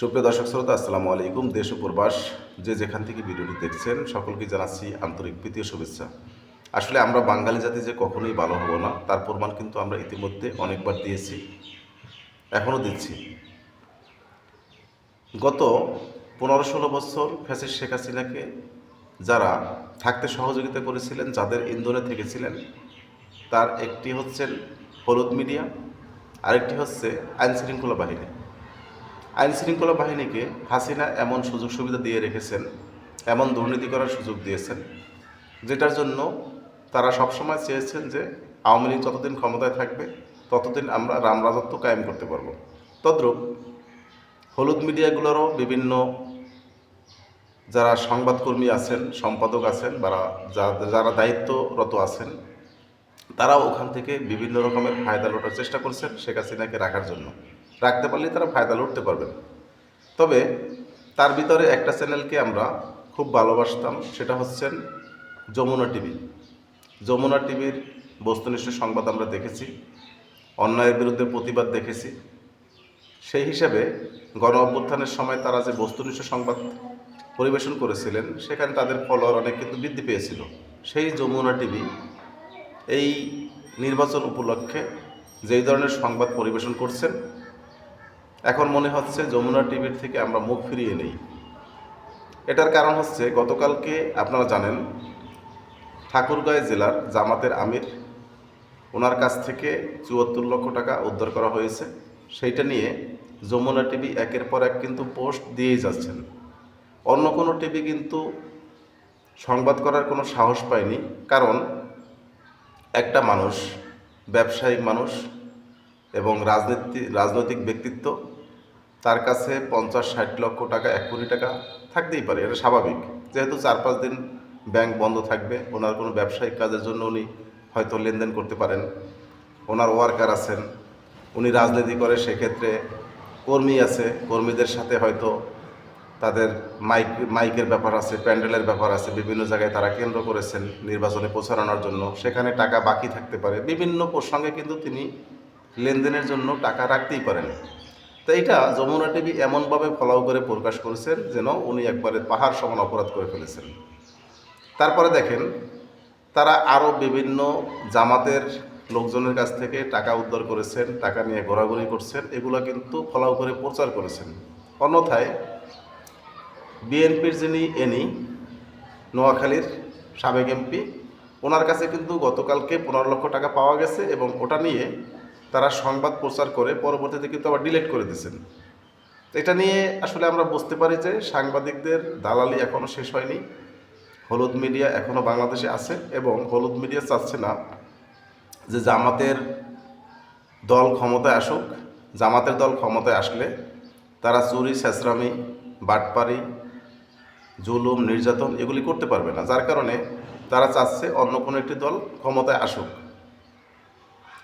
সুপ্রিয় দর্শক শ্রোতা, আসসালামু আলাইকুম। দেশ ও প্রবাস যে যেখান থেকে ভিডিওটি দেখছেন সকলকে জানাচ্ছি আন্তরিক প্রীতি ও শুভেচ্ছা। আসলে আমরা বাঙালি জাতি যে কখনোই ভালো হব না তার প্রমাণ কিন্তু আমরা ইতিমধ্যে অনেকবার দিয়েছি, এখনও দিচ্ছি। গত 15-16 বছর ফ্যাসিস্ট শেখ হাসিনাকে যারা থাকতে সহযোগিতা করেছিলেন, যাদের ইন্ধনে থেকেছিলেন, তার একটি হচ্ছেন হলুদ মিডিয়া, আরেকটি হচ্ছে আইনশৃঙ্খলা বাহিনী। আইনশৃঙ্খলা বাহিনীকে হাসিনা এমন সুযোগ সুবিধা দিয়ে রেখেছেন, এমন দুর্নীতি করার সুযোগ দিয়েছেন, যেটার জন্য তারা সবসময় চেয়েছেন যে আওয়ামী লীগ যতদিন ক্ষমতায় থাকবে ততদিন আমরা রামরাজত্ব কায়েম করতে পারবো। তদ্রূপ হলুদ মিডিয়াগুলোরও বিভিন্ন যারা সংবাদকর্মী আছেন, সম্পাদক আছেন, বা যারা দায়িত্বরত আছেন, তারাও ওখান থেকে বিভিন্ন রকমের ফায়দা লোটার চেষ্টা করছেন শেখ হাসিনাকে রাখার জন্য। রাখতে পারলে তারা ফায়দা লুটতে পারবেন। তবে তার ভিতরে একটা চ্যানেলকে আমরা খুব ভালোবাসতাম, সেটা হচ্ছেন যমুনা টিভি। যমুনা টিভির বস্তুনিষ্ঠ সংবাদ আমরা দেখেছি, অন্যায়ের বিরুদ্ধে প্রতিবাদ দেখেছি। সেই হিসেবে গণ অভ্যুত্থানের সময় তারা যে বস্তুনিষ্ঠ সংবাদ পরিবেশন করেছিলেন, সেখানে তাদের ফলোয়ার অনেক কিন্তু বৃদ্ধি পেয়েছিল। সেই যমুনা টিভি এই নির্বাচন উপলক্ষে যেই ধরনের সংবাদ পরিবেশন করছেন, এখন মনে হচ্ছে যমুনা টিভির থেকে আমরা মুখ ফিরিয়ে নেই। এটার কারণ হচ্ছে, গতকালকে আপনারা জানেন ঠাকুরগাঁও জেলার জামাতের আমির, ওনার কাছ থেকে ৭৪ লক্ষ টাকা উদ্ধার করা হয়েছে। সেইটা নিয়ে যমুনা টিভি একের পর এক কিন্তু পোস্ট দিয়েই যাচ্ছেন। অন্য কোনো টিভি কিন্তু সংবাদ করার কোনো সাহস পায়নি, কারণ একটা মানুষ, ব্যবসায়িক মানুষ এবং রাজনৈতিক ব্যক্তিত্ব, তার কাছে ৫০-৬০ লক্ষ টাকা, ১ কোটি টাকা থাকতেই পারে, এটা স্বাভাবিক। যেহেতু ৪-৫ দিন ব্যাংক বন্ধ থাকবে, ওনার কোনো ব্যবসায়িক কাজের জন্য উনি হয়তো লেনদেন করতে পারেন, ওনার ওয়ার্কার আছেন, উনি রাজনীতি করে, সেক্ষেত্রে কর্মী আছে, কর্মীদের সাথে হয়তো তাদের মাইকের ব্যাপার আছে, প্যান্ডেলের ব্যাপার আছে, বিভিন্ন জায়গায় তারা কেন্দ্র করেছেন নির্বাচনে প্রচারণার জন্য, সেখানে টাকা বাকি থাকতে পারে। বিভিন্ন প্রসঙ্গে কিন্তু তিনি লেনদেনের জন্য টাকা রাখতেই পারেন। তো এইটা যমুনা টিভি এমনভাবে ফলাও করে প্রকাশ করেছেন যেন উনি একবারে পাহাড় সমান অপরাধ করে ফেলেছেন। তারপরে দেখেন তারা আরও বিভিন্ন জামাতের লোকজনের কাছ থেকে টাকা উদ্ধার করেছেন, টাকা নিয়ে ঘোরাঘুরি করছেন, এগুলো কিন্তু ফলাও করে প্রচার করেছেন। অন্যথায় বিএনপির যিনি নোয়াখালীর সাবেক এমপি, ওনার কাছে কিন্তু গতকালকে ১৫ লক্ষ টাকা পাওয়া গেছে, এবং ওটা নিয়ে তারা সংবাদ প্রচার করে পরবর্তীতে কিন্তু আবার ডিলিট করে দিয়েছেন। এটা নিয়ে আসলে আমরা বুঝতে পারি যে সাংবাদিকদের দালালি এখনও শেষ হয়নি। হলুদ মিডিয়া এখনও বাংলাদেশে আছে, এবং হলুদ মিডিয়া চাচ্ছে না যে জামাতের দল ক্ষমতায় আসুক। জামাতের দল ক্ষমতায় আসলে তারা চুরি, ছেঁচড়ামি, বাটপারি, জুলুম, নির্যাতন এগুলি করতে পারবে না, যার কারণে তারা চাচ্ছে অন্য কোনো একটি দল ক্ষমতায় আসুক।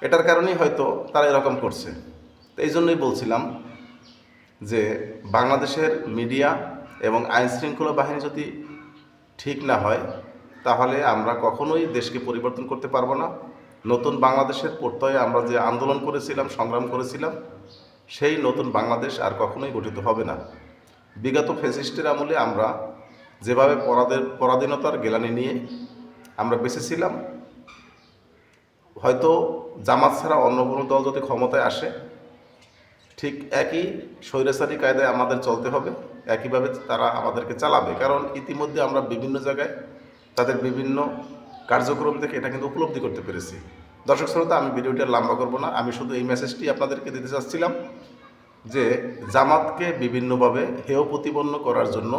এটার কারণেই হয়তো তারা এরকম করছে। তো এই জন্যই বলছিলাম যে বাংলাদেশের মিডিয়া এবং আইনশৃঙ্খলা বাহিনী যদি ঠিক না হয়, তাহলে আমরা কখনোই দেশকে পরিবর্তন করতে পারবো না। নতুন বাংলাদেশের প্রত্যয়ে আমরা যে আন্দোলন করেছিলাম, সংগ্রাম করেছিলাম, সেই নতুন বাংলাদেশ আর কখনোই গঠিত হবে না। বিগত ফ্যাসিস্টের আমলে আমরা যেভাবে পরাধীনতার গেলানি নিয়ে আমরা বেঁচেছিলাম, হয়তো জামাত ছাড়া অন্য কোনো দল যদি ক্ষমতায় আসে, ঠিক একই স্বৈরাচারী কায়দায় আমাদের চলতে হবে, একইভাবে তারা আমাদেরকে চালাবে। কারণ ইতিমধ্যে আমরা বিভিন্ন জায়গায় তাদের বিভিন্ন কার্যক্রম থেকে এটা কিন্তু উপলব্ধি করতে পেরেছি। দর্শক শ্রোতা, আমি ভিডিওটা লম্বা করব না, আমি শুধু এই মেসেজটি আপনাদেরকে দিতে চাচ্ছিলাম যে জামাতকে বিভিন্নভাবে হেয় প্রতিপন্ন করার জন্য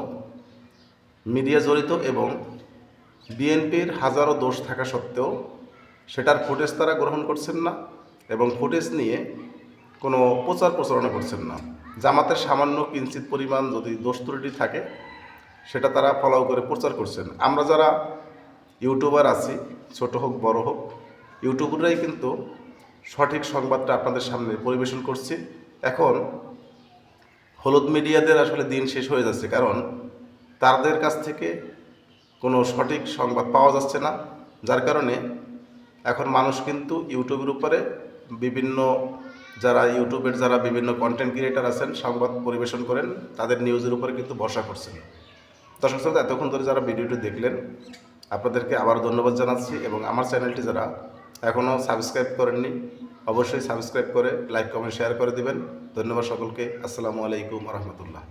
মিডিয়া জড়িত, এবং বিএনপির হাজারো দোষ থাকা সত্ত্বেও সেটার ফুটেজ তারা গ্রহণ করছেন না, এবং ফুটেজ নিয়ে কোনো প্রচারণা করছেন না। জামাতের সামান্য কিঞ্চিত পরিমাণ যদি দোষ ত্রুটি থাকে, সেটা তারা ফলো করে প্রচার করছেন। আমরা যারা ইউটিউবার আছি, ছোট হোক বড় হোক, ইউটিউবাররাই কিন্তু সঠিক সংবাদটা আপনাদের সামনে পরিবেশন করছি। এখন হলুদ মিডিয়াদের আসলে দিন শেষ হয়ে যাচ্ছে, কারণ তাদের কাছ থেকে কোনো সঠিক সংবাদ পাওয়া যাচ্ছে না, যার কারণে এখন মানুষ কিন্তু ইউটিউবের উপরে বিভিন্ন যারা ইউটিউবের যারা বিভিন্ন কন্টেন্ট ক্রিয়েটার আছেন, সংবাদ পরিবেশন করেন, তাদের নিউজের উপরে কিন্তু ভরসা করছেন। দর্শক শ্রোতা, এতক্ষণ ধরে যারা ভিডিওটি দেখলেন আপনাদেরকে আবার ধন্যবাদ জানাচ্ছি, এবং আমার চ্যানেলটি যারা এখনও সাবস্ক্রাইব করেননি অবশ্যই সাবস্ক্রাইব করে লাইক কমেন্ট শেয়ার করে দিবেন। ধন্যবাদ সকলকে। আসসালামু আলাইকুম রহমতুল্লাহ।